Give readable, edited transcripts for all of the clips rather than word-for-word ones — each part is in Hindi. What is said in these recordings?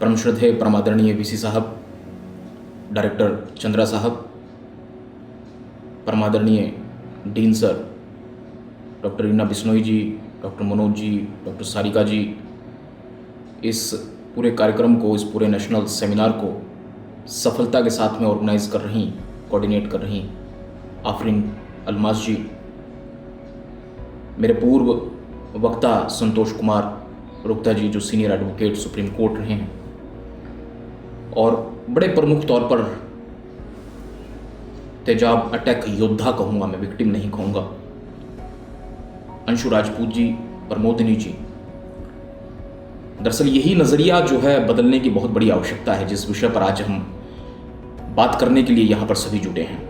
परम श्रद्धेय परमादरणीय वीसी साहब, डायरेक्टर चंद्रा साहब, परमादरणीय dean sir doctor Reena Bishnoi ji, doctor Manoj ji, doctor Sarika ji, इस पूरे कार्यक्रम को, इस पूरे नेशनल सेमिनार को सफलता के साथ में ऑर्गेनाइज कर रही, कोऑर्डिनेट कर रही आफरीन अलमास जी, मेरे पूर्व वक्ता संतोष कुमार रुक्ता जी जो सीनियर एडवोकेट सुप्रीम कोर्ट रहे हैं, और बड़े प्रमुख तौर पर तेजाब अटैक योद्धा कहूँगा मैं, विक्टिम नहीं कहूँगा, अंशु राजपूत जी, प्रमोदिनी जी। दरअसल यही नज़रिया जो है बदलने की बहुत बड़ी आवश्यकता है, जिस विषय पर आज हम बात करने के लिए यहाँ पर सभी जुटे हैं।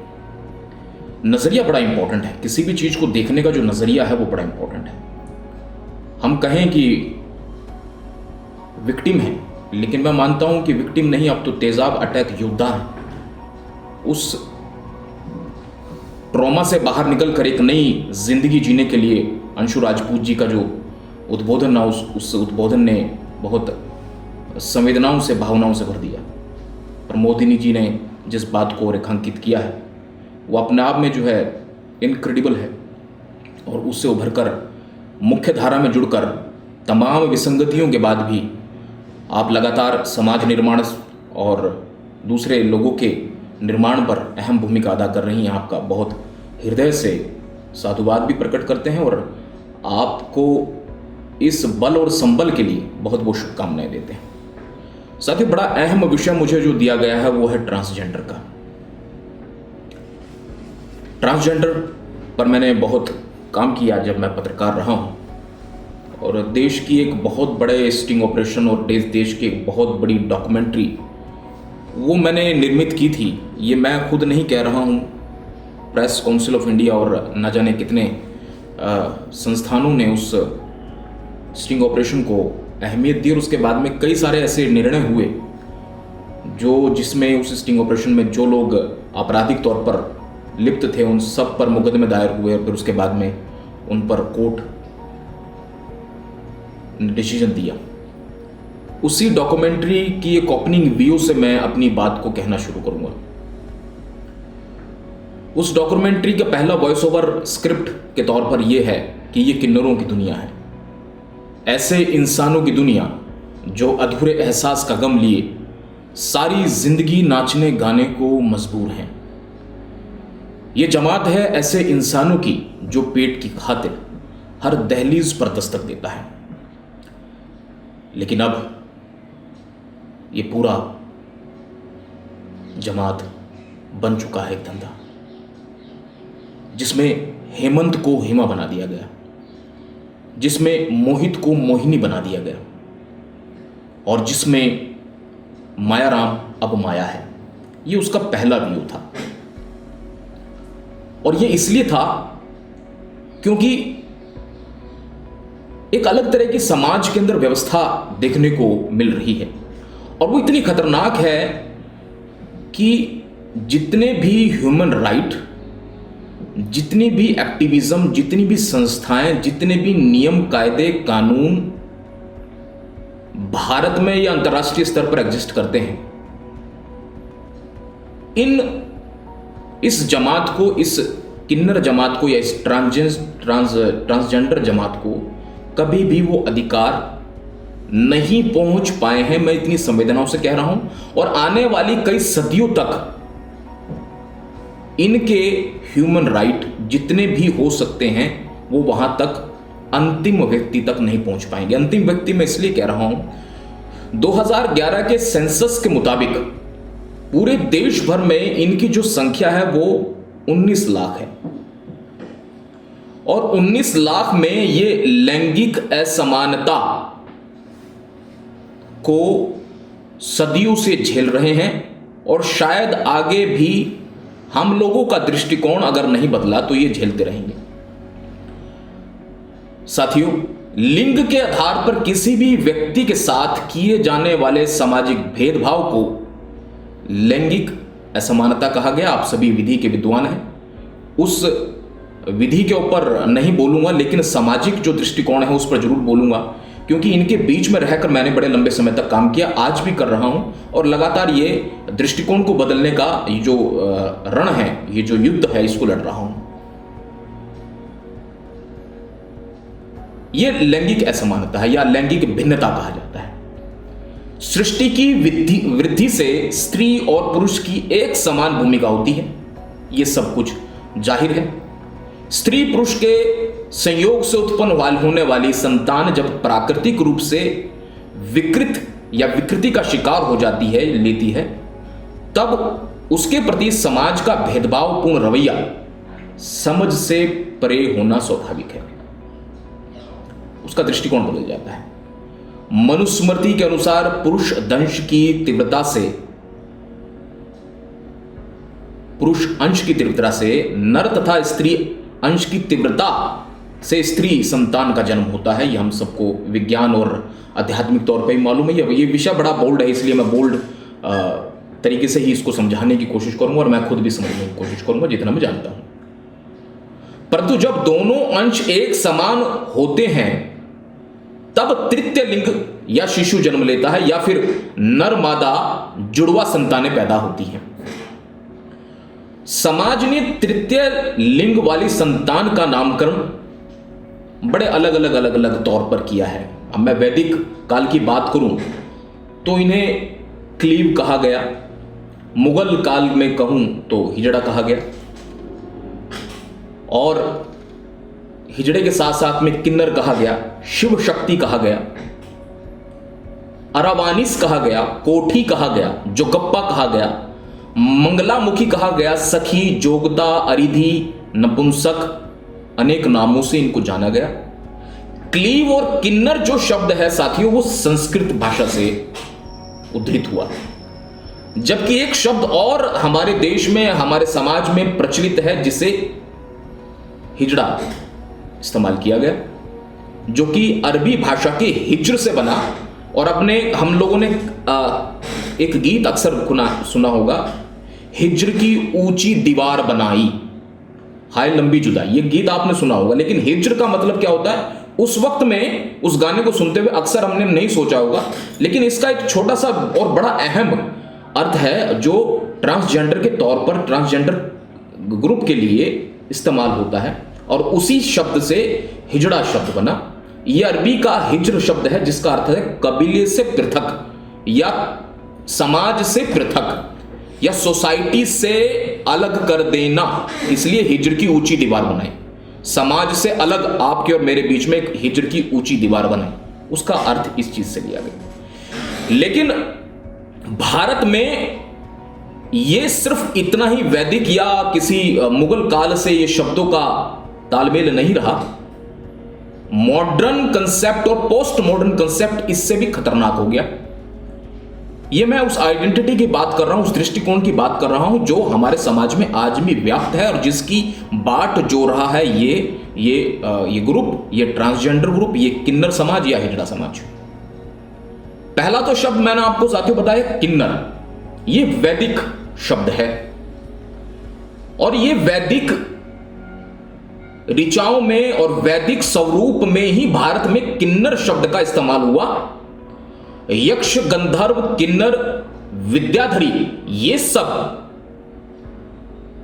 नज़रिया बड़ा इंपॉर्टेंट है, किसी भी चीज़ को देखने का जो नज़रिया है वो बड़ा इंपॉर्टेंट है। हम कहें कि विक्टिम है, लेकिन मैं मानता हूं कि विक्टिम नहीं, अब तो तेजाब अटैक योद्धा है। उस ट्रॉमा से बाहर निकल कर एक नई जिंदगी जीने के लिए अंशु राजपूत जी का जो उद्बोधन ना, उस उद्बोधन ने बहुत संवेदनाओं से, भावनाओं से भर दिया। प्रमोदिनी जी ने जिस बात को रेखांकित किया है वो अपने आप में जो है इनक्रेडिबल है, और उससे उभरकर मुख्य धारा में जुड़कर तमाम विसंगतियों के बाद भी आप लगातार समाज निर्माण और दूसरे लोगों के निर्माण पर अहम भूमिका अदा कर रही हैं। आपका बहुत हृदय से साधुवाद भी प्रकट करते हैं और आपको इस बल और संबल के लिए बहुत बहुत शुभकामनाएं देते हैं। साथ ही बड़ा अहम विषय मुझे जो दिया गया है वो है ट्रांसजेंडर का। ट्रांसजेंडर पर मैंने बहुत काम किया जब मैं पत्रकार रहा हूँ, और देश की एक बहुत बड़े स्टिंग ऑपरेशन और देश की एक बहुत बड़ी डॉक्यूमेंट्री वो मैंने निर्मित की थी। ये मैं खुद नहीं कह रहा हूँ, प्रेस काउंसिल ऑफ इंडिया और न जाने कितने संस्थानों ने उस स्टिंग ऑपरेशन को अहमियत दी, और उसके बाद में कई सारे ऐसे निर्णय हुए जिसमें उस स्टिंग ऑपरेशन में जो लोग आपराधिक तौर पर लिप्त थे उन सब पर मुकदमे दायर हुए, और फिर उसके बाद में उन पर कोर्ट डिसीजन दिया। उसी डॉक्यूमेंट्री की एक ओपनिंग व्यू से मैं अपनी बात को कहना शुरू करूंगा। उस डॉक्यूमेंट्री का पहला वॉइस ओवर स्क्रिप्ट के तौर पर यह है कि ये किन्नरों की दुनिया है, ऐसे इंसानों की दुनिया जो अधूरे एहसास का गम लिए सारी जिंदगी नाचने गाने को मजबूर हैं। ये जमात है ऐसे इंसानों की जो पेट की खातिर हर दहलीज पर दस्तक देता है। लेकिन अब ये पूरा जमात बन चुका है एक धंधा, जिसमें हेमंत को हेमा बना दिया गया, जिसमें मोहित को मोहिनी बना दिया गया, और जिसमें मायाराम अब माया है। ये उसका पहला व्यू था, और ये इसलिए था क्योंकि एक अलग तरह की समाज के अंदर व्यवस्था देखने को मिल रही है, और वो इतनी खतरनाक है कि जितने भी ह्यूमन राइट, जितनी भी एक्टिविज्म, जितनी भी संस्थाएं, जितने भी नियम, कायदे, कानून भारत में या अंतर्राष्ट्रीय स्तर पर एग्जिस्ट करते हैं, इस जमात को, इस किन्नर जमात को या इस ट्रांसजेंडर जमात को कभी भी वो अधिकार नहीं पहुंच पाए हैं। मैं इतनी संवेदनाओं से कह रहा हूं, और आने वाली कई सदियों तक इनके ह्यूमन राइट जितने भी हो सकते हैं वो वहां तक अंतिम व्यक्ति तक नहीं पहुंच पाएंगे। अंतिम व्यक्ति मैं इसलिए कह रहा हूं, 2011 के सेंसस के मुताबिक पूरे देश भर में इनकी जो संख्या है वो 19 लाख है, और 19 लाख में ये लैंगिक असमानता को सदियों से झेल रहे हैं, और शायद आगे भी हम लोगों का दृष्टिकोण अगर नहीं बदला तो ये झेलते रहेंगे। साथियों, लिंग के आधार पर किसी भी व्यक्ति के साथ किए जाने वाले सामाजिक भेदभाव को लैंगिक असमानता कहा गया। आप सभी विधि के विद्वान हैं, उस विधि के ऊपर नहीं बोलूंगा, लेकिन सामाजिक जो दृष्टिकोण है उस पर जरूर बोलूंगा, क्योंकि इनके बीच में रहकर मैंने बड़े लंबे समय तक काम किया, आज भी कर रहा हूं, और लगातार ये दृष्टिकोण को बदलने का ये जो रण है, ये जो युद्ध है, इसको लड़ रहा हूं। ये लैंगिक असमानता है या लैंगिक भिन्नता कहा जाता है। सृष्टि की वृद्धि से स्त्री और पुरुष की एक समान भूमिका होती है, ये सब कुछ जाहिर है। स्त्री पुरुष के संयोग से उत्पन्न होने वाली संतान जब प्राकृतिक रूप से विकृत या विकृति का शिकार हो जाती है, लेती है, तब उसके प्रति समाज का भेदभावपूर्ण रवैया समझ से परे होना स्वाभाविक है। उसका दृष्टिकोण बदल जाता है। मनुस्मृति के अनुसार पुरुष दंश की तीव्रता से, पुरुष अंश की तीव्रता से नर तथा स्त्री अंश की तीव्रता से स्त्री संतान का जन्म होता है। यह हम सबको विज्ञान और आध्यात्मिक तौर पर ही मालूम है। ये विषय बड़ा बोल्ड है, इसलिए मैं बोल्ड तरीके से ही इसको समझाने की कोशिश करूंगा और मैं खुद भी समझने की कोशिश करूंगा जितना मैं जानता हूं। परंतु जब दोनों अंश एक समान होते हैं तब तृतीय लिंग या शिशु जन्म लेता है या फिर नर मादा जुड़वा संतानें पैदा होती हैं। समाज ने तृतीय लिंग वाली संतान का नामकरण बड़े अलग अलग तौर पर किया है। अब मैं वैदिक काल की बात करूं तो इन्हें क्लीव कहा गया, मुगल काल में कहूं तो हिजड़ा कहा गया, और हिजड़े के साथ साथ में किन्नर कहा गया, शिव शक्ति कहा गया, अरावानिस कहा गया, कोठी कहा गया, जोगप्पा कहा गया, मंगलामुखी कहा गया, सखी, जोगता, अरिधि, नपुंसक, अनेक नामों से इनको जाना गया। क्लीव और किन्नर जो शब्द है साथियों, वो संस्कृत भाषा से उद्धृत हुआ, जबकि एक शब्द और हमारे देश में, हमारे समाज में प्रचलित है जिसे हिजड़ा इस्तेमाल किया गया, जो कि अरबी भाषा के हिज्र से बना। और अपने हम लोगों ने एक गीत अक्सर सुना होगा, हिज्र की ऊंची दीवार बनाई हाय लंबी जुदाई, ये गीत आपने सुना होगा। लेकिन हिज्र का मतलब क्या होता है, उस वक्त में उस गाने को सुनते हुए अक्सर हमने नहीं सोचा होगा, लेकिन इसका एक छोटा सा और बड़ा अहम अर्थ है जो ट्रांसजेंडर के तौर पर, ट्रांसजेंडर ग्रुप के लिए इस्तेमाल होता है, और उसी शब्द से हिजड़ा शब्द बना। यह अरबी का हिज्र शब्द है जिसका अर्थ है कबीले से पृथक या समाज से पृथक या सोसाइटी से अलग कर देना, इसलिए हिज्र की ऊंची दीवार बनाई। समाज से अलग आपके और मेरे बीच में एक हिज्र की ऊंची दीवार बनाई, उसका अर्थ इस चीज से लिया गया। लेकिन भारत में यह सिर्फ इतना ही वैदिक या किसी मुगल काल से ये शब्दों का तालमेल नहीं रहा। मॉडर्न कंसेप्ट और पोस्ट मॉडर्न कंसेप्ट इससे भी खतरनाक हो गया। ये मैं उस आइडेंटिटी की बात कर रहा हूं, उस दृष्टिकोण की बात कर रहा हूं जो हमारे समाज में आज भी व्याप्त है और जिसकी बाट जो रहा है ये ग्रुप, ये ट्रांसजेंडर ग्रुप, ये किन्नर समाज या हिजड़ा समाज। पहला तो शब्द मैंने आपको साथियों बताया किन्नर, ये वैदिक शब्द है और ये वैदिक ऋचाओं में और वैदिक स्वरूप में ही भारत में किन्नर शब्द का इस्तेमाल हुआ। यक्ष, गंधर्व, किन्नर, विद्याधरी, ये सब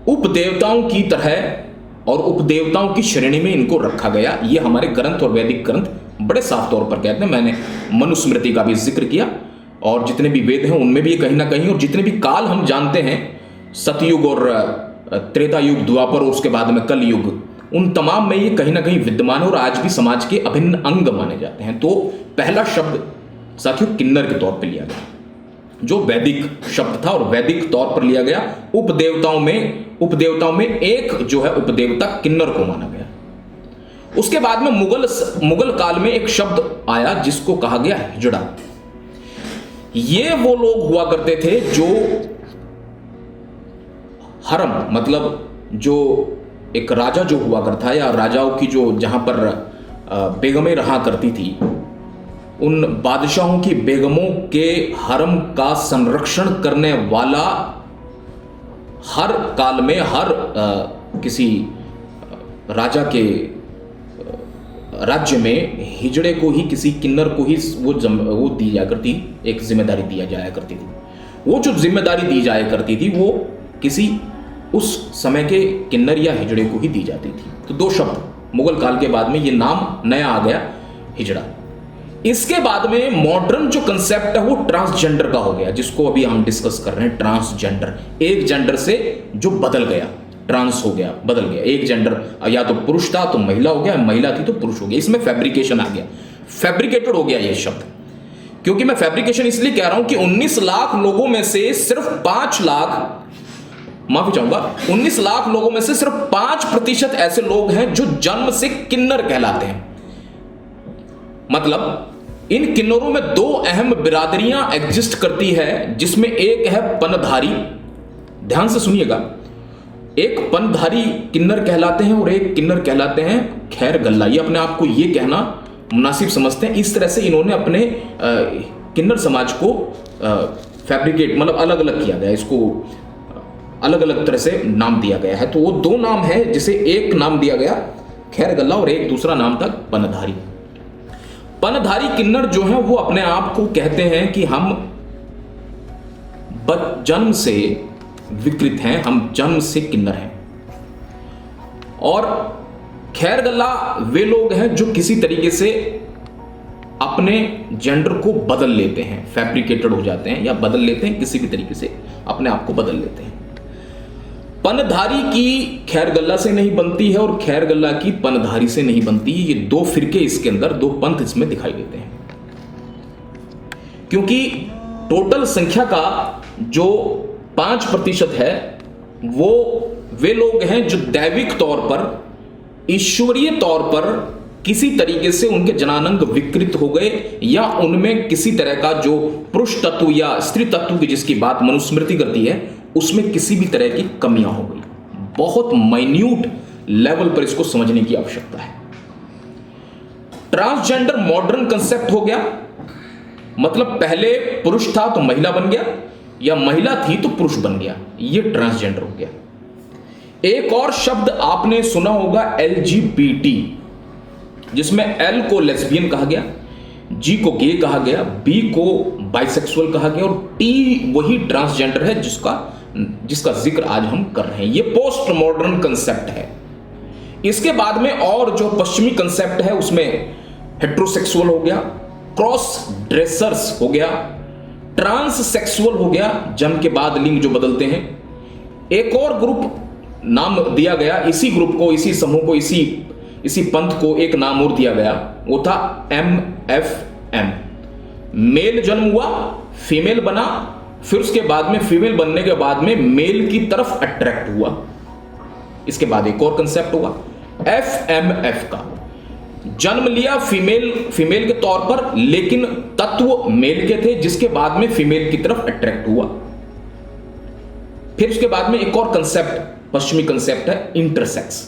उपदेवताओं की तरह और उपदेवताओं की श्रेणी में इनको रखा गया। ये हमारे ग्रंथ और वैदिक ग्रंथ बड़े साफ तौर पर कहते हैं। मैंने मनुस्मृति का भी जिक्र किया और जितने भी वेद हैं उनमें भी कहीं ना कहीं, और जितने भी काल हम जानते हैं, सतयुग और त्रेता युग, द्वापर और उसके बाद में कल युग, उन तमाम में ये कहीं ना कहीं विद्यमान है और आज भी समाज के अभिन्न अंग माने जाते हैं। तो पहला शब्द साथियों किन्नर के तौर पर लिया गया, जो वैदिक शब्द था और वैदिक तौर पर लिया गया। उपदेवताओं में एक जो है उपदेवता किन्नर को माना गया। उसके बाद में मुगल काल में एक शब्द आया जिसको कहा गया हिजड़ा। ये वो लोग हुआ करते थे जो हरम, मतलब जो एक राजा जो हुआ करता है या राजाओं की जो जहां पर बेगमें रहा करती थी, उन बादशाहों की बेगमों के हरम का संरक्षण करने वाला हर काल में हर किसी राजा के राज्य में हिजड़े को ही, किसी किन्नर को ही वो दी जाया करती, एक जिम्मेदारी दिया जाया करती थी। वो जो जिम्मेदारी दी जाया करती थी वो किसी उस समय के किन्नर या हिजड़े को ही दी जाती थी। तो दो शब्द, मुगल काल के बाद में ये नाम नया आ गया, हिजड़ा। इसके बाद में मॉडर्न जो कंसेप्ट है वो ट्रांसजेंडर का हो गया, जिसको अभी हम डिस्कस कर रहे हैं। ट्रांसजेंडर, एक जेंडर से जो बदल गया, ट्रांस हो गया, बदल गया। एक जेंडर या तो पुरुष था तो महिला हो गया, महिला थी तो पुरुष हो गया। इसमें फैब्रिकेशन आ गया, फैब्रिकेटेड हो गया ये शब्द। क्योंकि मैं फैब्रिकेशन इसलिए कह रहा हूं कि 19 लाख लोगों में से सिर्फ 5 लाख, माफी चाहूंगा, 19 लाख लोगों में से सिर्फ 5% ऐसे लोग हैं जो जन्म से किन्नर कहलाते हैं। मतलब इन किन्नरों में 2 अहम बिरादरियां एग्जिस्ट करती है, जिसमें एक है पनधारी, ध्यान से सुनिएगा, एक पनधारी किन्नर कहलाते हैं और एक किन्नर कहलाते हैं खैर गल्ला। ये अपने आप को ये कहना मुनासिब समझते हैं। इस तरह से इन्होंने अपने किन्नर समाज को फैब्रिकेट, मतलब अलग अलग किया गया, इसको अलग अलग तरह से नाम दिया गया है। तो वो 2 नाम है, जिसे एक नाम दिया गया खैर गल्ला और एक दूसरा नाम था पनधारी। पनधारी किन्नर जो है वो अपने आप को कहते हैं कि हम जन्म से विकृत हैं, हम जन्म से किन्नर हैं। और खैर गल्ला वे लोग हैं जो किसी तरीके से अपने जेंडर को बदल लेते हैं, फैब्रिकेटेड हो जाते हैं या बदल लेते हैं, किसी भी तरीके से अपने आप को बदल लेते हैं। पनधारी की खैर गल्ला से नहीं बनती है और खैर गल्ला की पनधारी से नहीं बनती। ये 2 फिरके इसके अंदर, 2 पंथ इसमें दिखाई देते हैं। क्योंकि टोटल संख्या का जो 5% है वो वे लोग हैं जो दैविक तौर पर, ईश्वरीय तौर पर किसी तरीके से उनके जनानंग विकृत हो गए, या उनमें किसी तरह का जो पुरुष तत्व या स्त्री तत्व की जिसकी बात मनुस्मृति करती है उसमें किसी भी तरह की कमियां हो गई। बहुत माइन्यूट लेवल पर इसको समझने की आवश्यकता है। ट्रांसजेंडर मॉडर्न कंसेप्ट हो गया, मतलब पहले पुरुष था तो महिला बन गया, या महिला थी तो पुरुष बन गया, ये ट्रांसजेंडर हो गया। एक और शब्द आपने सुना होगा LGBT, जिसमें L को लेस्बियन कहा गया, G को गे कहा गया, B को बाइसेक्सुअल कहा गया और T वही ट्रांसजेंडर है जिसका जिक्र आज हम कर रहे हैं। ये पोस्ट मॉडर्न कंसेप्ट है। इसके बाद में और जो पश्चिमी कंसेप्ट है उसमें हेट्रोसेक्सुअल हो गया, क्रॉस ड्रेसर्स हो गया, ट्रांससेक्सुअल हो गया, जन्म के बाद लिंग जो बदलते हैं। एक और ग्रुप नाम दिया गया, इसी ग्रुप को, इसी समूह को, इसी पंथ को एक नाम और दिया गया, वो था MFM। मेल जन्म हुआ, फीमेल बना, फिर उसके बाद में फीमेल बनने के बाद में मेल की तरफ अट्रैक्ट हुआ। इसके बाद एक और कंसेप्ट हुआ FMF का, जन्म लिया फीमेल के तौर पर, लेकिन तत्व मेल के थे, जिसके बाद में फीमेल की तरफ अट्रैक्ट हुआ। फिर उसके बाद में एक और कंसेप्ट, पश्चिमी कंसेप्ट है इंटरसेक्स।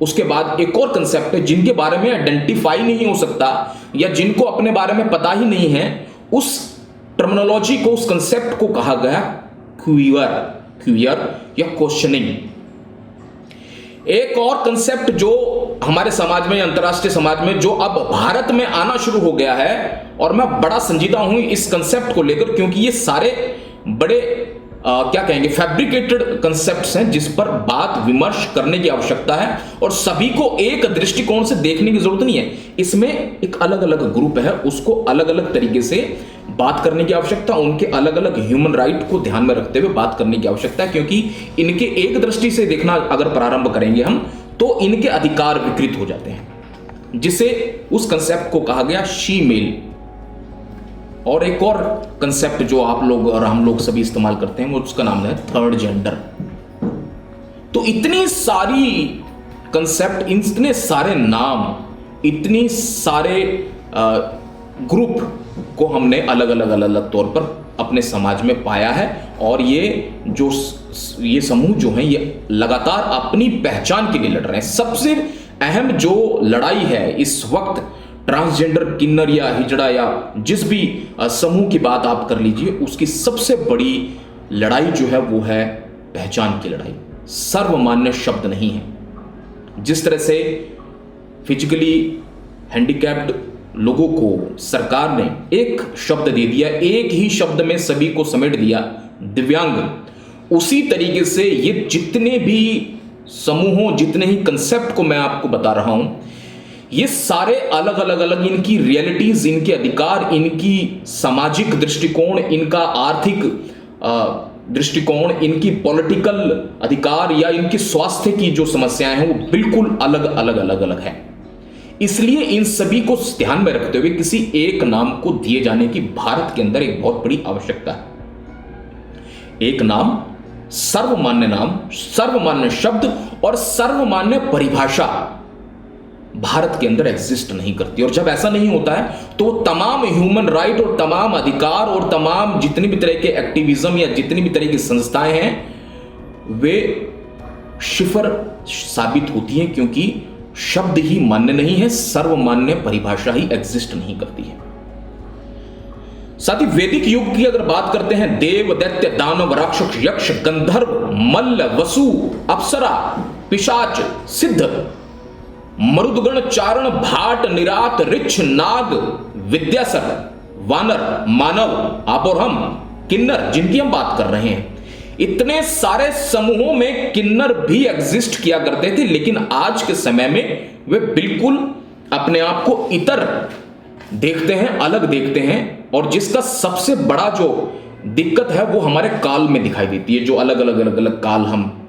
उसके बाद एक और कंसेप्ट है जिनके बारे में आइडेंटिफाई नहीं हो सकता या जिनको अपने बारे में पता ही नहीं है, उस टर्मिनोलॉजी को, उस कंसेप्ट को कहा गया क्यूयर या क्वेश्चनिंग। एक और कंसेप्ट जो हमारे समाज में, अंतरराष्ट्रीय समाज में, जो अब भारत में आना शुरू हो गया है, और मैं बड़ा संजीदा हूं इस कंसेप्ट को लेकर, क्योंकि ये सारे बड़े क्या कहेंगे, फैब्रिकेटेड कंसेप्ट्स हैं जिस पर बात विमर्श करने की आवश्यकता है और सभी को एक दृष्टिकोण से देखने की जरूरत नहीं है। इसमें एक अलग अलग ग्रुप है, उसको अलग अलग तरीके से बात करने की आवश्यकता, उनके अलग अलग ह्यूमन राइट को ध्यान में रखते हुए बात करने की आवश्यकता है, क्योंकि इनके एक दृष्टि से देखना अगर प्रारंभ करेंगे हम तो इनके अधिकार विकृत हो जाते हैं, जिसे उस कंसेप्ट को कहा गया शी मेल। और एक और कंसेप्ट जो आप लोग और हम लोग सभी इस्तेमाल करते हैं वो उसका नाम है थर्ड जेंडर। तो इतनी सारी कंसेप्ट, इतने सारे नाम, इतनी सारे ग्रुप को हमने अलग अलग तौर पर अपने समाज में पाया है, और ये समूह जो हैं ये लगातार अपनी पहचान के लिए लड़ रहे हैं। सबसे अहम जो लड़ाई है इस वक्त, ट्रांसजेंडर, किन्नर या हिजड़ा या जिस भी समूह की बात आप कर लीजिए, उसकी सबसे बड़ी लड़ाई जो है वो है पहचान की लड़ाई। सर्वमान्य शब्द नहीं है। जिस तरह से फिजिकली हैंडीकैप्ड लोगों को सरकार ने एक शब्द दे दिया, एक ही शब्द में सभी को समेट दिया, दिव्यांग। उसी तरीके से ये जितने भी समूहों, जितने ही कंसेप्ट को मैं आपको बता रहा हूं, ये सारे अलग अलग अलग इनकी रियलिटीज, इनके अधिकार, इनकी सामाजिक दृष्टिकोण, इनका आर्थिक दृष्टिकोण, इनकी पॉलिटिकल अधिकार या इनकी स्वास्थ्य की जो समस्याएं हैं वो बिल्कुल अलग अलग अलग अलग है। इसलिए इन सभी को ध्यान में रखते हुए किसी एक नाम को दिए जाने की भारत के अंदर एक बहुत बड़ी आवश्यकता है। एक नाम, सर्वमान्य शब्द और सर्वमान्य परिभाषा भारत के अंदर एग्जिस्ट नहीं करती। और जब ऐसा नहीं होता है तो तमाम ह्यूमन राइट और तमाम अधिकार और तमाम जितनी भी तरह के एक्टिविज्म या जितनी भी तरह की संस्थाएं हैं वे शिफर साबित होती हैं, क्योंकि शब्द ही मान्य नहीं है, सर्वमान्य परिभाषा ही एग्जिस्ट नहीं करती है। साथ ही वैदिक युग की अगर बात करते हैं, देव, दैत्य, दानव, राक्षस, यक्ष, गंधर्व, मल्ल, वसु, अप्सरा, पिशाच, सिद्ध, मरुदगण, चारण, भाट, निरात, ऋक्ष, नाग, विद्यासर, वानर, मानव, आप और हम, किन्नर जिनकी हम बात कर रहे हैं, इतने सारे समूहों में किन्नर भी एग्जिस्ट किया करते थे। लेकिन आज के समय में वे बिल्कुल अपने आप को इतर देखते हैं, अलग देखते हैं। और जिसका सबसे बड़ा जो दिक्कत है वो हमारे काल में दिखाई देती है। जो अलग अलग काल हम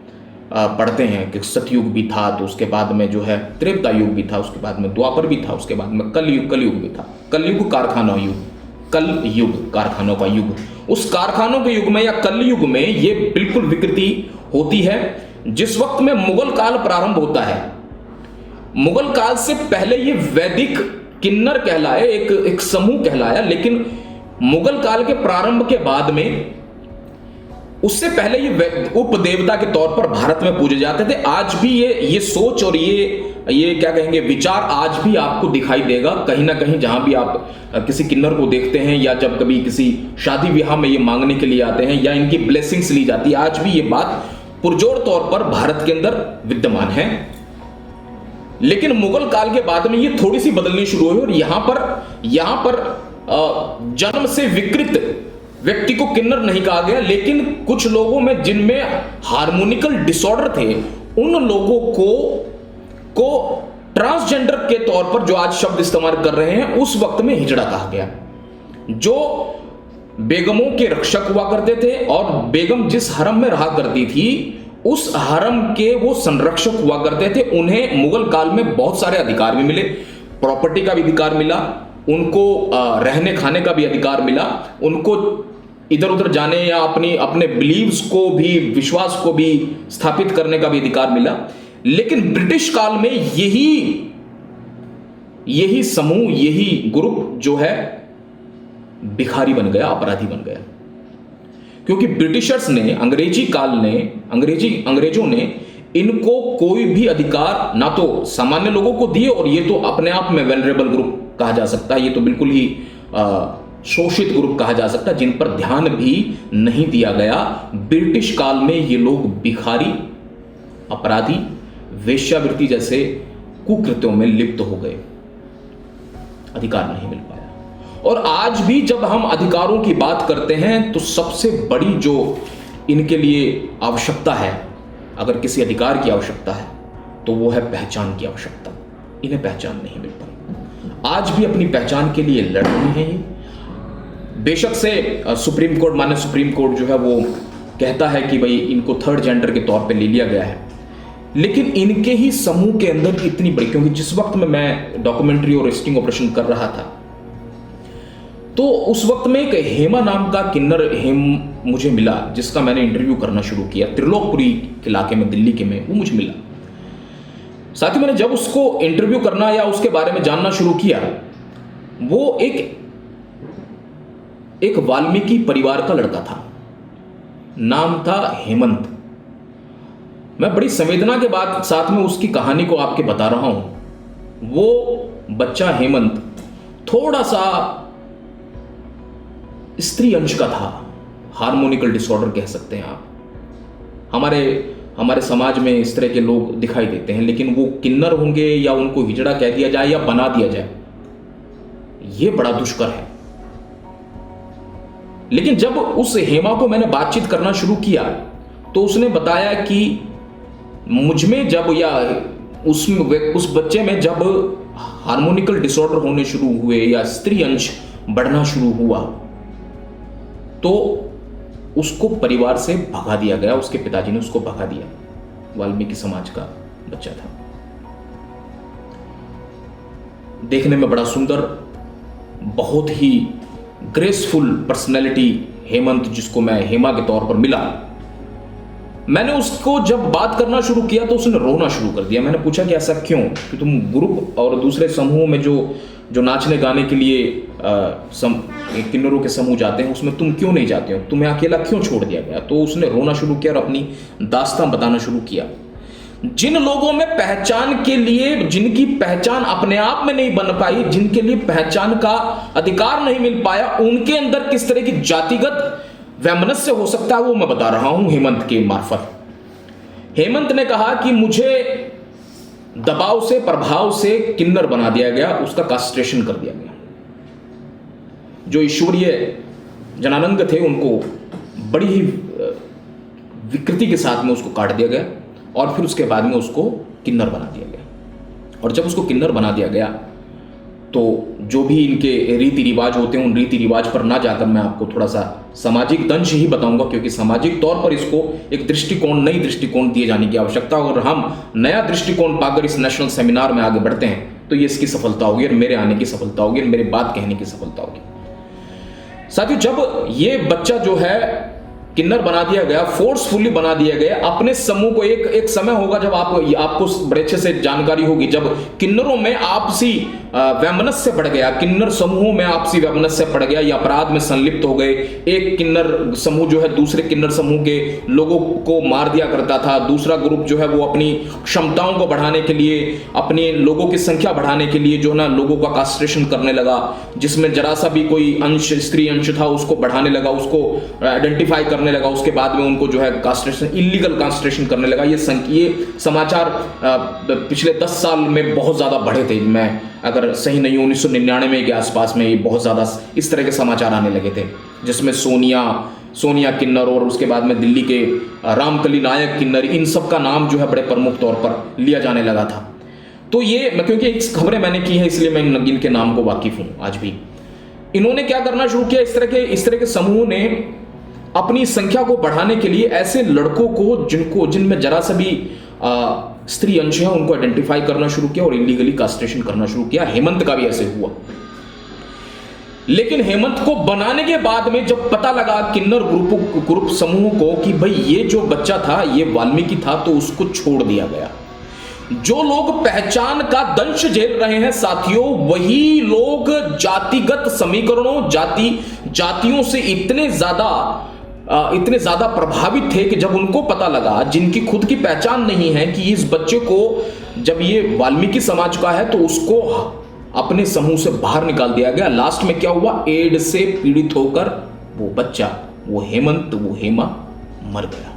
पढ़ते हैं कि सतयुग भी था, तो उसके बाद में जो है त्रेता युग भी था, उसके बाद में द्वापर भी था, उसके बाद में कलयुग भी था। कलयुग कारखाना युग, कल युग कारखानों का युग। उस कारखानों के युग में या कल युग में ये बिल्कुल विकृति होती है। जिस वक्त में मुगल काल प्रारंभ होता है, मुगल काल से पहले ये वैदिक किन्नर कहलाए, एक समूह कहलाया। लेकिन मुगल काल के प्रारंभ के बाद में, उससे पहले ये उपदेवता के तौर पर भारत में पूजे जाते थे। आज भी ये सोच और ये क्या कहेंगे विचार आज भी आपको दिखाई देगा कहीं ना कहीं, जहां भी आप किसी किन्नर को देखते हैं या जब कभी किसी शादी विवाह में ये मांगने के लिए आते हैं या इनकी ब्लेसिंग्स ली जाती है, आज भी ये बात पुरजोर तौर पर भारत के अंदर विद्यमान है। लेकिन मुगल काल के बाद में ये थोड़ी सी बदलनी शुरू हुई और यहां पर जन्म से विकृत व्यक्ति को किन्नर नहीं कहा गया, लेकिन कुछ लोगों में जिनमें हार्मोनिकल डिसऑर्डर थे, उन लोगों को ट्रांसजेंडर के तौर पर जो आज शब्द इस्तेमाल कर रहे हैं, उस वक्त में हिजड़ा कहा गया। जो बेगमों के रक्षक हुआ करते थे और बेगम जिस हरम में रहा करती थी, उस हरम के वो संरक्षक हुआ करते थे। उन्हें मुगल काल में बहुत सारे अधिकार भी मिले, प्रॉपर्टी का भी अधिकार मिला, उनको रहने खाने का भी अधिकार मिला, उनको इधर उधर जाने या अपने बिलीव्स को भी, विश्वास को भी स्थापित करने का भी अधिकार मिला। लेकिन ब्रिटिश काल में यही समूह, यही ग्रुप जो है भिखारी बन गया, अपराधी बन गया। क्योंकि ब्रिटिशर्स ने, अंग्रेजों ने इनको कोई भी अधिकार ना तो सामान्य लोगों को दिए, और ये तो अपने आप में वेलरेबल ग्रुप कहा जा सकता है, ये तो बिल्कुल ही शोषित ग्रुप कहा जा सकता है, जिन पर ध्यान भी नहीं दिया गया। ब्रिटिश काल में ये लोग भिखारी, अपराधी, वेश्यावृत्ति जैसे कुकृत्यों में लिप्त हो गए, अधिकार नहीं मिल पाया। और आज भी जब हम अधिकारों की बात करते हैं तो सबसे बड़ी जो इनके लिए आवश्यकता है, अगर किसी अधिकार की आवश्यकता है तो वो है पहचान की आवश्यकता। इन्हें पहचान नहीं मिल पाई, आज भी अपनी पहचान के लिए लड़ रहे हैं ये। बेशक से सुप्रीम कोर्ट, माननीय सुप्रीम कोर्ट जो है वो कहता है कि भाई इनको थर्ड जेंडर के तौर पे ले लिया गया है, लेकिन इनके ही समूह के अंदर इतनी बड़ी, क्योंकि जिस वक्त में मैं डॉक्यूमेंट्री और स्टिंग ऑपरेशन कर रहा था तो उस वक्त में एक हेमा नाम का किन्नर मुझे मिला, जिसका मैंने इंटरव्यू करना शुरू किया त्रिलोकपुरी इलाके में, दिल्ली के में, वो मुझे मिला। साथ ही मैंने जब उसको इंटरव्यू करना या उसके बारे में जानना शुरू किया, वो एक वाल्मीकि परिवार का लड़का था, नाम था हेमंत। मैं बड़ी संवेदना के बाद साथ में उसकी कहानी को आपके बता रहा हूं। वो बच्चा हेमंत थोड़ा सा स्त्री अंश का था, हार्मोनिकल डिसऑर्डर कह सकते हैं आप। हमारे हमारे समाज में इस तरह के लोग दिखाई देते हैं, लेकिन वो किन्नर होंगे या उनको हिजड़ा कह दिया जाए या बना दिया जाए, ये बड़ा दुष्कर है। लेकिन जब उस हेमा को मैंने बातचीत करना शुरू किया तो उसने बताया कि मुझमें जब या उस बच्चे में जब हार्मोनिकल डिसऑर्डर होने शुरू हुए या स्त्री अंश बढ़ना शुरू हुआ तो उसको परिवार से भगा दिया गया, उसके पिताजी ने उसको भगा दिया। वाल्मीकि समाज का बच्चा था, देखने में बड़ा सुंदर, बहुत ही ग्रेसफुल पर्सनैलिटी हेमंत, जिसको मैं हेमा के तौर पर मिला। मैंने उसको जब बात करना शुरू किया तो उसने रोना शुरू कर दिया। मैंने पूछा कि ऐसा क्यों, कि तुम ग्रुप और दूसरे समूह में जो नाचने गाने के लिए किन्नरों के समूह जाते हैं उसमें तुम क्यों नहीं जाते हो, तुम्हें अकेला क्यों छोड़ दिया गया। तो उसने रोना शुरू किया और अपनी दास्तां बताना शुरू किया। जिन लोगों में पहचान के लिए, जिनकी पहचान अपने आप में नहीं बन पाई, जिनके लिए पहचान का अधिकार नहीं मिल पाया, उनके अंदर किस तरह की जातिगत वैमनस्य हो सकता है वो मैं बता रहा हूं हेमंत के मार्फत। हेमंत ने कहा कि मुझे दबाव से, प्रभाव से किन्नर बना दिया गया, उसका कास्ट्रेशन कर दिया गया। जो ईश्वरीय जनानंग थे उनको बड़ी ही विकृति के साथ में उसको काट दिया गया और फिर उसके बाद में उसको किन्नर बना दिया गया। और जब उसको किन्नर बना दिया गया तो जो भी इनके रीति रिवाज होते हैं उन रीति रिवाज पर ना जाकर मैं आपको थोड़ा सा सामाजिक दंश ही बताऊंगा, क्योंकि सामाजिक तौर पर इसको एक दृष्टिकोण, नई दृष्टिकोण दिए जाने की आवश्यकता है। और हम नया दृष्टिकोण पाकर इस नेशनल सेमिनार में आगे बढ़ते हैं तो ये इसकी सफलता होगी और मेरे आने की सफलता होगी और मेरी बात कहने की सफलता होगी। साथियों, जब ये बच्चा जो है किन्नर बना दिया गया, फोर्सफुली बना दिया गया, अपने समूह को एक समय होगा जब आपको बड़े अच्छे से जानकारी होगी, जब किन्नरों में आपसी वैमनस्य बढ़ गया, किन्नर समूहों में आपसी वैमनस्य बढ़ गया, या अपराध में संलिप्त हो गए। एक किन्नर समूह जो है दूसरे किन्नर समूह के लोगों को मार दिया करता था, दूसरा ग्रुप जो है वो अपनी क्षमताओं को बढ़ाने के लिए, अपने लोगों की संख्या बढ़ाने के लिए जो है ना लोगों का कास्ट्रेशन करने लगा, जिसमें जरा सा भी कोई अंश, स्त्री अंश था उसको बढ़ाने लगा, उसको आइडेंटिफाई करने लगा, उसके बाद में उनको जो है कास्ट्रेशन, इलीगल कास्ट्रेशन करने लगा। ये समाचार पिछले 10 साल में बहुत ज्यादा बढ़े थे। मैं अगर सही नहीं हूं 1999 के आसपास में ये बहुत ज्यादा इस तरह के समाचार आने लगे थे, जिसमें सोनिया किन्नर और उसके बाद में दिल्ली के रामकली नायक किन्नर, इन सब का नाम जो है बड़े प्रमुख तौर पर लिया जाने लगा था। तो ये क्योंकि इस खबरें मैंने की है इसलिए मैं इनके नाम को वाकिफ हूं आज भी। इन्होंने क्या करना शुरू किया, इस तरह के समूह ने अपनी संख्या को बढ़ाने के लिए ऐसे लड़कों को जिनमें जरा सा भी स्त्री अंश है उनको आइडेंटिफाई करना शुरू किया और इलीगली कास्ट्रेशन करना शुरू किया। हेमंत का भी ऐसे हुआ। लेकिन हेमंत को बनाने के बाद में जब पता लगा किन्नर ग्रुप समूह को कि भाई ये जो बच्चा था ये वाल्मीकि था, तो उसको छोड़ दिया गया। जो लोग पहचान का दंश झेल रहे हैं साथियों, वही लोग जातिगत समीकरणों, जातियों से इतने ज्यादा प्रभावित थे कि जब उनको पता लगा, जिनकी खुद की पहचान नहीं है, कि इस बच्चे को जब ये वाल्मीकि समाज का है तो उसको अपने समूह से बाहर निकाल दिया गया। लास्ट में क्या हुआ, एड्स से पीड़ित होकर वो बच्चा, वो हेमंत, वो हेमा मर गया।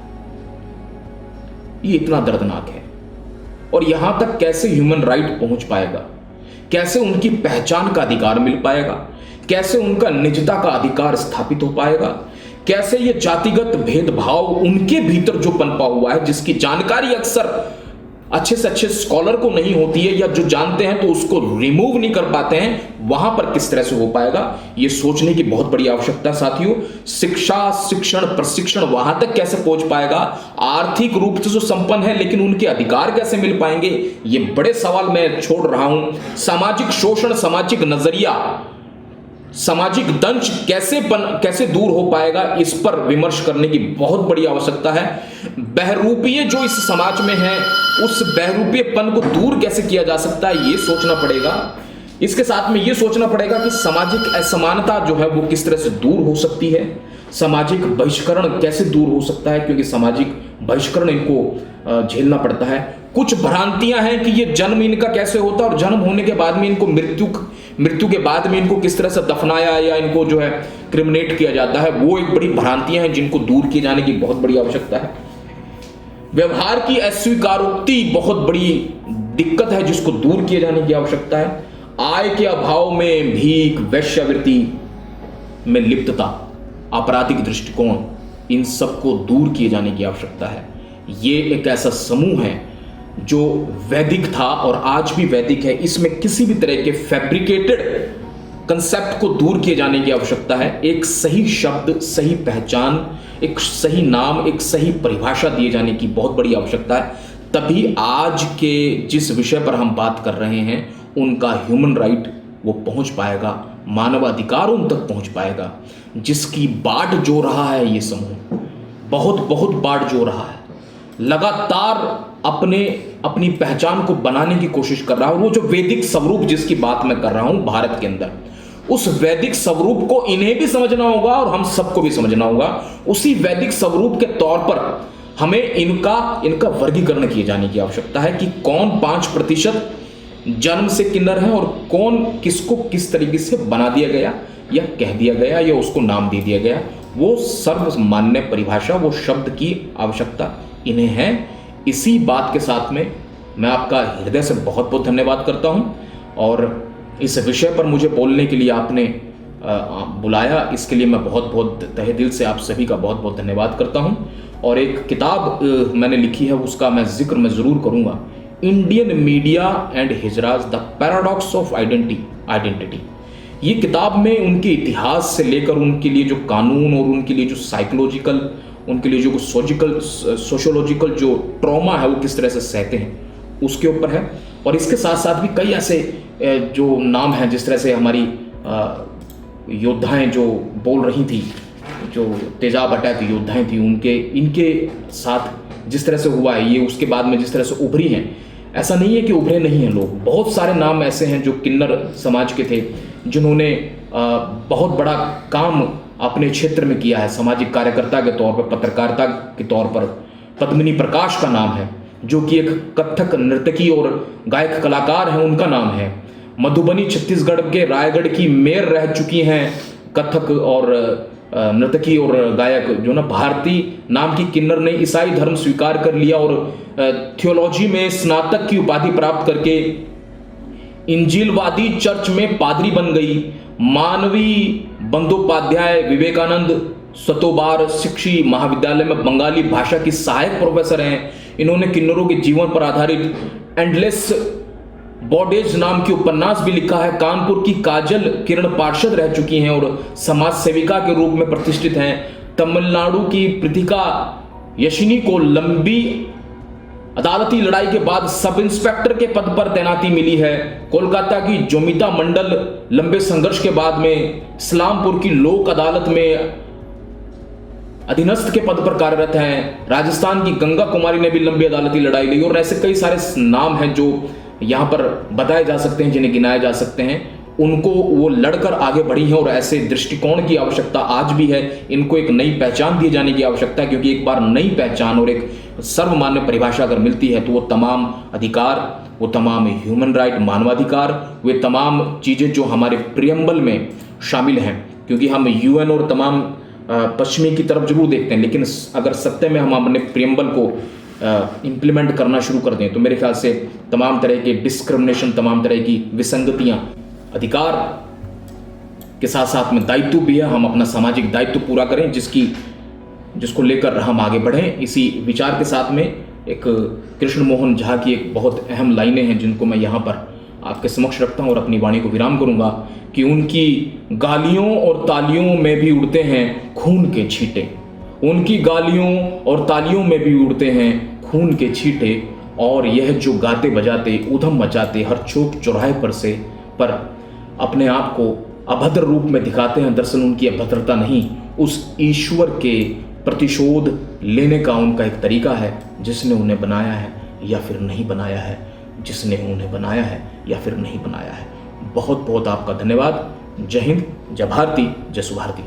ये इतना दर्दनाक है। और यहां तक कैसे ह्यूमन राइट पहुंच पाएगा, कैसे उनकी पहचान का अधिकार मिल पाएगा, कैसे उनका निजता का अधिकार स्थापित हो पाएगा, कैसे ये जातिगत भेदभाव उनके भीतर जो पनपा हुआ है, जिसकी जानकारी अक्सर अच्छे से अच्छे स्कॉलर को नहीं होती है, या जो जानते हैं तो उसको रिमूव नहीं कर पाते हैं, वहां पर किस तरह से हो पाएगा, ये सोचने की बहुत बड़ी आवश्यकता साथियों। शिक्षा, शिक्षण, प्रशिक्षण वहां तक कैसे पहुंच पाएगा, आर्थिक रूप से जो संपन्न है लेकिन उनके अधिकार कैसे मिल पाएंगे, ये बड़े सवाल मैं छोड़ रहा हूं। सामाजिक शोषण, सामाजिक नजरिया, सामाजिक दंश कैसे दूर हो पाएगा, इस पर विमर्श करने की बहुत बड़ी आवश्यकता है। बहरूपीय जो इस समाज में है, उस बहरूपीयपन को दूर कैसे किया जा सकता है, ये सोचना पड़ेगा। इसके साथ में ये सोचना पड़ेगा कि सामाजिक असमानता जो है वो किस तरह से दूर हो सकती है, सामाजिक बहिष्करण कैसे दूर हो सकता है, क्योंकि सामाजिक बहिष्करण इनको झेलना पड़ता है। कुछ भ्रांतियां हैं कि ये जन्म इनका कैसे होता है और जन्म होने के बाद में इनको मृत्यु के बाद में इनको किस तरह से दफनाया या इनको जो है क्रिमिनेट किया जाता है, वो एक बड़ी भ्रांतियां हैं जिनको दूर किए जाने की बहुत बड़ी आवश्यकता है। व्यवहार की अस्वीकारोक्ति बहुत बड़ी दिक्कत है जिसको दूर किए जाने की आवश्यकता है। आय के अभाव में भीख, वेश्यावृत्ति में लिप्तता, आपराधिक दृष्टिकोण, इन सबको दूर किए जाने की आवश्यकता है। ये एक ऐसा समूह है जो वैदिक था और आज भी वैदिक है। इसमें किसी भी तरह के फैब्रिकेटेड कंसेप्ट को दूर किए जाने की आवश्यकता है। एक सही शब्द, सही पहचान, एक सही नाम, एक सही परिभाषा दिए जाने की बहुत बड़ी आवश्यकता है। तभी आज के जिस विषय पर हम बात कर रहे हैं उनका ह्यूमन राइट वो पहुंच पाएगा, मानवाधिकार उन तक पहुंच पाएगा। जिसकी बाट जो रहा है ये समूह, बहुत बहुत बाट जो रहा है, लगातार अपनी पहचान को बनाने की कोशिश कर रहा है। और वो जो वैदिक स्वरूप जिसकी बात मैं कर रहा हूं भारत के अंदर, उस वैदिक स्वरूप को इन्हें भी समझना होगा और हम सबको भी समझना होगा। उसी वैदिक स्वरूप के तौर पर हमें इनका वर्गीकरण किए जाने की आवश्यकता है कि कौन 5% जन्म से किन्नर है और कौन किसको किस तरीके से बना दिया गया या कह दिया गया या उसको नाम दे दिया गया। वो सर्वमान्य परिभाषा, वो शब्द की आवश्यकता इन्हें है। इसी बात के साथ में मैं आपका हृदय से बहुत बहुत धन्यवाद करता हूं और इस विषय पर मुझे बोलने के लिए आपने बुलाया, इसके लिए मैं बहुत बहुत तहे दिल से आप सभी का बहुत बहुत धन्यवाद करता हूं। और एक किताब मैंने लिखी है, उसका मैं जिक्र मैं ज़रूर करूंगा, Indian media and hijras, the paradox of identity. ये किताब में उनके इतिहास से लेकर उनके लिए जो कानून और उनके लिए जो साइकोलॉजिकल, उनके लिए जो सोशियोलॉजिकल जो ट्रॉमा है वो किस तरह से सहते हैं उसके ऊपर है। और इसके साथ साथ भी कई ऐसे जो नाम हैं, जिस तरह से हमारी योद्धाएं जो बोल रही थी, जो तेजाब अटैक योद्धाएं थी, इनके साथ जिस तरह से हुआ है ये, उसके बाद में जिस तरह से उभरी हैं, ऐसा नहीं है कि उभरे नहीं हैं लोग। बहुत सारे नाम ऐसे हैं जो किन्नर समाज के थे, जिन्होंने बहुत बड़ा काम अपने क्षेत्र में किया है, सामाजिक कार्यकर्ता के तौर पर, पत्रकारिता के तौर पर। पद्मिनी प्रकाश का नाम है, जो कि एक कथक नर्तकी और गायक कलाकार हैं, उनका नाम है। मधुबनी छत्तीसगढ़ के रायगढ़ की मेयर रह चुकी हैं कथक और नर्तकी और गायक जो ना भारती नाम की किन्नर ने ईसाई धर्म स्वीकार कर लिया और थियोलॉजी में स्नातक की उपाधि प्राप्त करके इंजीलवादी चर्च में पादरी बन गई। मानवी बंदोपाध्याय विवेकानंद सतोबार शिक्षी महाविद्यालय में बंगाली भाषा की सहायक प्रोफेसर हैं। इन्होंने किन्नरों के जीवन पर आधारित एंडलेस बॉडेज नाम की उपन्यास भी लिखा है। कानपुर की काजल किरण पार्षद रह चुकी हैं और समाज सेविका के रूप में प्रतिष्ठित हैं। तमिलनाडु की प्रीतिका यशिनी को लंबी अदालती लड़ाई के बाद सब इंस्पेक्टर के पद पर तैनाती मिली है। कोलकाता की जोमिता मंडल लंबे संघर्ष के बाद में इस्लामपुर की लोक अदालत में अधीनस्थ के पद पर कार्यरत हैं। राजस्थान की गंगा कुमारी ने भी लंबी अदालती लड़ाई ली और ऐसे कई सारे नाम हैं जो यहाँ पर बताए जा सकते हैं, जिन्हें गिनाए जा सकते हैं। उनको वो लड़कर आगे बढ़ी हैं और ऐसे दृष्टिकोण की आवश्यकता आज भी है। इनको एक नई पहचान दिए जाने की आवश्यकता है, क्योंकि एक बार नई पहचान और एक सर्वमान्य परिभाषा अगर मिलती है तो वो तमाम अधिकार, वो तमाम ह्यूमन राइट, मानवाधिकार, वे तमाम चीज़ें जो हमारे प्रियम्बल में शामिल हैं, क्योंकि हम यूएन और तमाम पश्चिमी की तरफ जरूर देखते हैं, लेकिन अगर सत्य में हम अपने प्रियम्बल को इम्प्लीमेंट करना शुरू कर दें तो मेरे ख्याल से तमाम तरह के डिस्क्रिमिनेशन, तमाम तरह की विसंगतियां, अधिकार के साथ साथ में दायित्व भी है, हम अपना सामाजिक दायित्व पूरा करें, जिसको लेकर हम आगे बढ़ें। इसी विचार के साथ में एक कृष्ण मोहन झा की एक बहुत अहम लाइनें हैं जिनको मैं यहाँ पर आपके समक्ष रखता हूँ और अपनी वाणी को विराम करूँगा कि उनकी गालियों और तालियों में भी उड़ते हैं खून के छींटे, उनकी गालियों और तालियों में भी उड़ते हैं खून के छींटे, और यह जो गाते बजाते ऊधम मचाते हर चौक चौराहे पर अपने आप को अभद्र रूप में दिखाते हैं, दरअसल उनकी अभद्रता नहीं, उस ईश्वर के प्रतिशोध लेने का उनका एक तरीका है, जिसने उन्हें बनाया है या फिर नहीं बनाया है, जिसने उन्हें बनाया है या फिर नहीं बनाया है। बहुत बहुत आपका धन्यवाद। जय हिंद, जय भारती, जय सुभारती।